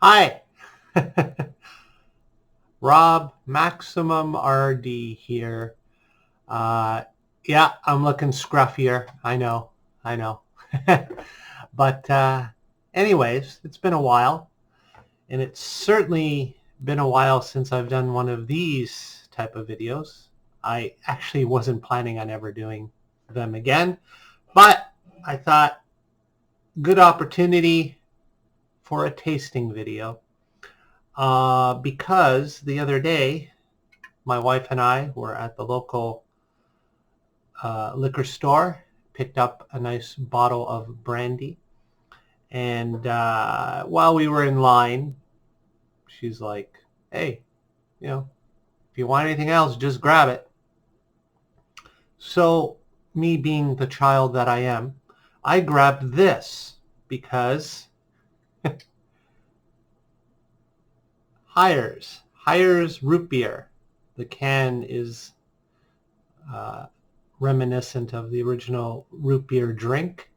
Hi, Rob, MaximumRD here. Uh, yeah, I'm looking scruffier. I know, I know. But anyways, it's been a while, and it's certainly been a while since I've done one of these type of videos. I actually wasn't planning on ever doing them again, but I thought good opportunity for a tasting video. Because the other day, my wife and I were at the local liquor store, picked up a nice bottle of brandy, and while we were in line, she's like, hey, if you want anything else, just grab it. So me being the child that I am, I grabbed this because HIRES root beer. The can is reminiscent of the original root beer drink,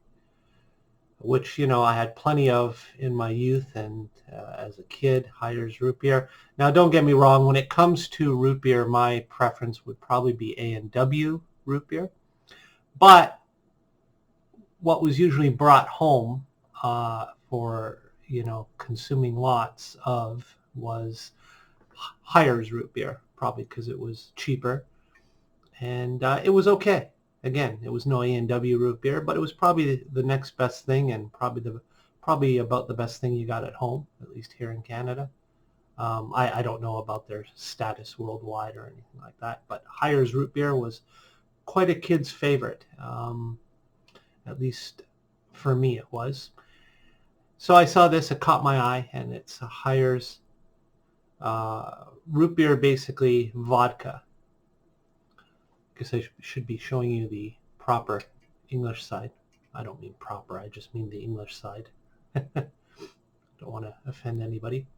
which, I had plenty of in my youth and as a kid. HIRES root beer. Now, don't get me wrong. When it comes to root beer, my preference would probably be A&W root beer. But what was usually brought home for, consuming lots of was HIRES root beer, probably because it was cheaper. And it was okay. Again, it was no A&W root beer, but it was probably the next best thing, and probably about the best thing you got at home, at least here in Canada. I don't know about their status worldwide or anything like that, but HIRES root beer was quite a kid's favorite. At least for me it was. So I saw this, it caught my eye, and it's a HIRES root beer, basically vodka. I guess I should be showing you the proper English side. I don't mean proper, I just mean the English side. Don't want to offend anybody.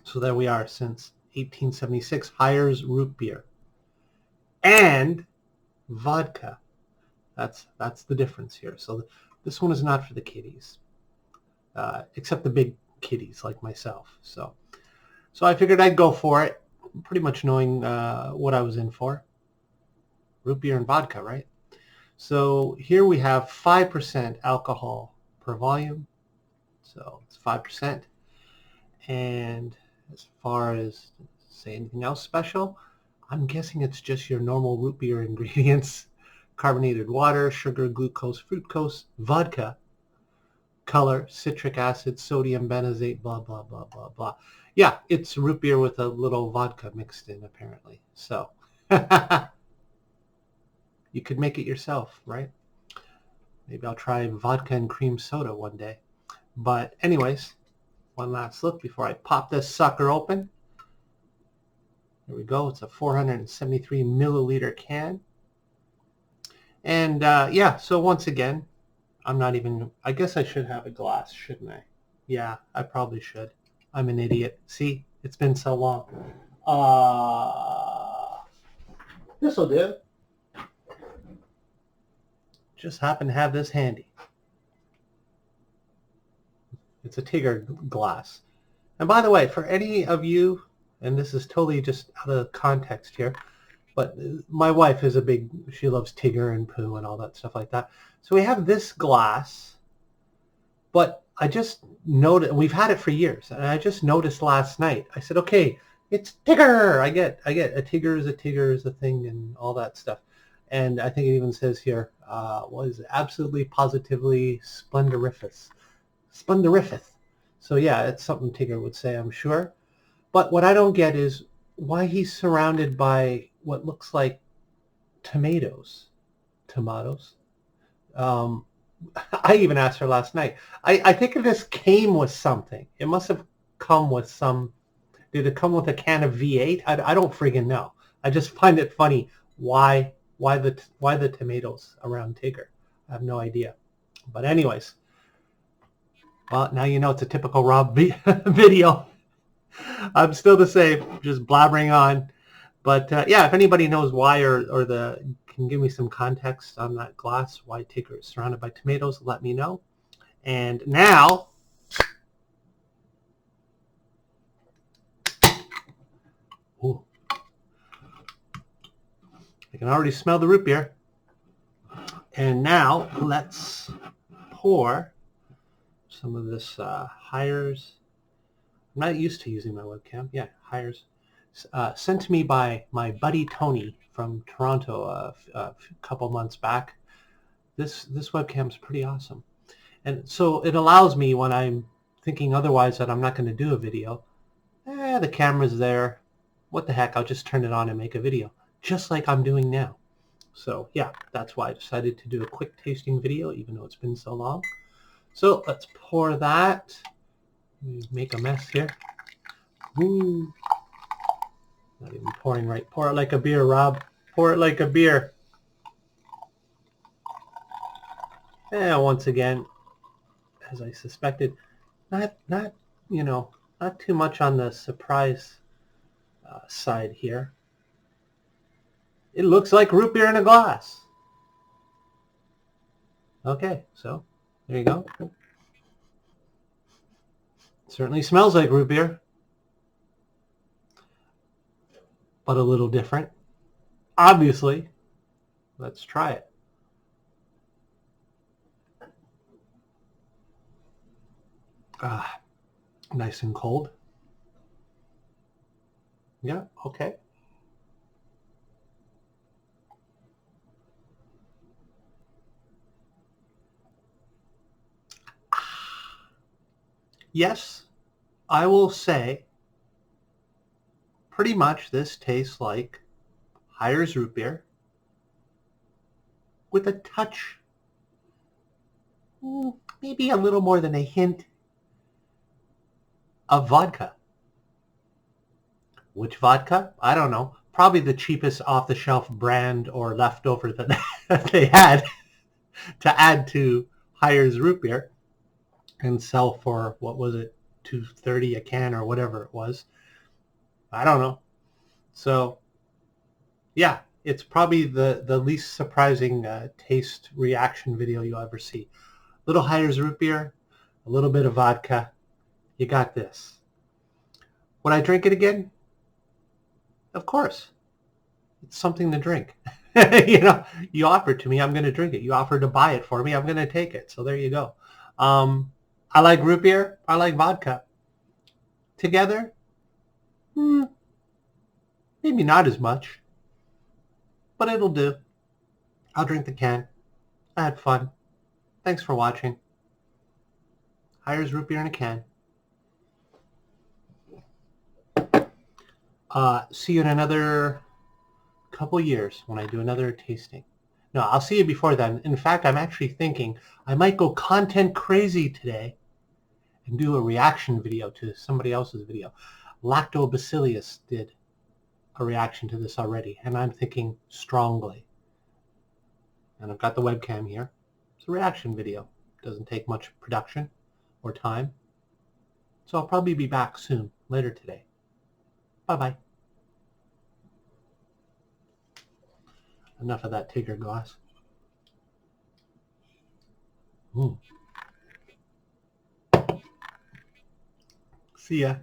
So there we are, since 1876, HIRES root beer and vodka. That's the difference here. So this one is not for the kiddies, except the big kiddies like myself. So I figured I'd go for it, pretty much knowing what I was in for. Root beer and vodka, right? So here we have 5% alcohol per volume. So it's 5%. And as far as say anything else special, I'm guessing it's just your normal root beer ingredients: carbonated water, sugar, glucose, fructose, vodka, color, citric acid, sodium benzoate, blah, blah, blah, blah, blah. Yeah, it's root beer with a little vodka mixed in, apparently. So you could make it yourself, right? Maybe I'll try vodka and cream soda one day. But anyways, one last look before I pop this sucker open. Here we go. It's a 473 milliliter can. And yeah, so once again, I guess I should have a glass, shouldn't I? Yeah, I probably should. I'm an idiot. See, it's been so long. This'll do. Just happen to have this handy. It's a Tigger glass. And by the way, for any of you, and this is totally just out of context here, but my wife is she loves Tigger and Pooh and all that stuff like that. So we have this glass, but I just noticed, we've had it for years, and I just noticed last night, I said, okay, it's Tigger. I get a Tigger is a thing and all that stuff. And I think it even says here, was absolutely positively splendorific. So yeah, it's something Tigger would say, I'm sure. But what I don't get is why he's surrounded by what looks like tomatoes. I even asked her last night. I think this came with something. It must have come with some. Did it come with a can of V8? I don't friggin' know. I just find it funny. Why the tomatoes around Tigger? I have no idea. But anyways, well, now you know it's a typical Rob video. I'm still the same, just blabbering on. But yeah, if anybody knows why or can give me some context on that glass, why Tigger is surrounded by tomatoes, let me know. And now, You can already smell the root beer. And now let's pour some of this HIRES. I'm not used to using my webcam. Yeah, HIRES. Sent to me by my buddy Tony from Toronto a couple months back. This webcam is pretty awesome. And so it allows me, when I'm thinking otherwise that I'm not going to do a video, the camera's there. What the heck, I'll just turn it on and make a video, just like I'm doing now. So yeah, that's why I decided to do a quick tasting video, even though it's been so long. So let's pour that. Make a mess here. Ooh. Not even pouring right. Pour it like a beer, Rob. Pour it like a beer. And once again, as I suspected, not you know, not too much on the surprise side here. It looks like root beer in a glass. Okay, so there you go. Certainly smells like root beer, but a little different. Obviously, let's try it. Nice and cold. Yeah, okay. Yes, I will say pretty much this tastes like HIRES root beer with a touch, maybe a little more than a hint of vodka. Which vodka? I don't know. Probably the cheapest off-the-shelf brand or leftover that they had to add to HIRES root beer and sell for, what was it, $2.30 a can or whatever it was. I don't know. So yeah, it's probably the least surprising taste reaction video you'll ever see. Little HIRES root beer, a little bit of vodka. You got this. Would I drink it again? Of course. It's something to drink. You know, you offered to me, I'm going to drink it. You offered to buy it for me, I'm going to take it. So there you go. I like root beer. I like vodka. Together, maybe not as much, but it'll do. I'll drink the can. I had fun. Thanks for watching. HIRES root beer in a can. See you in another couple years when I do another tasting. No, I'll see you before then. In fact, I'm actually thinking I might go content crazy today and do a reaction video to somebody else's video. Lactobacillus did a reaction to this already, and I'm thinking strongly. And I've got the webcam here. It's a reaction video. It doesn't take much production or time. So I'll probably be back soon, later today. Bye-bye. Enough of that Tigger glass. See ya.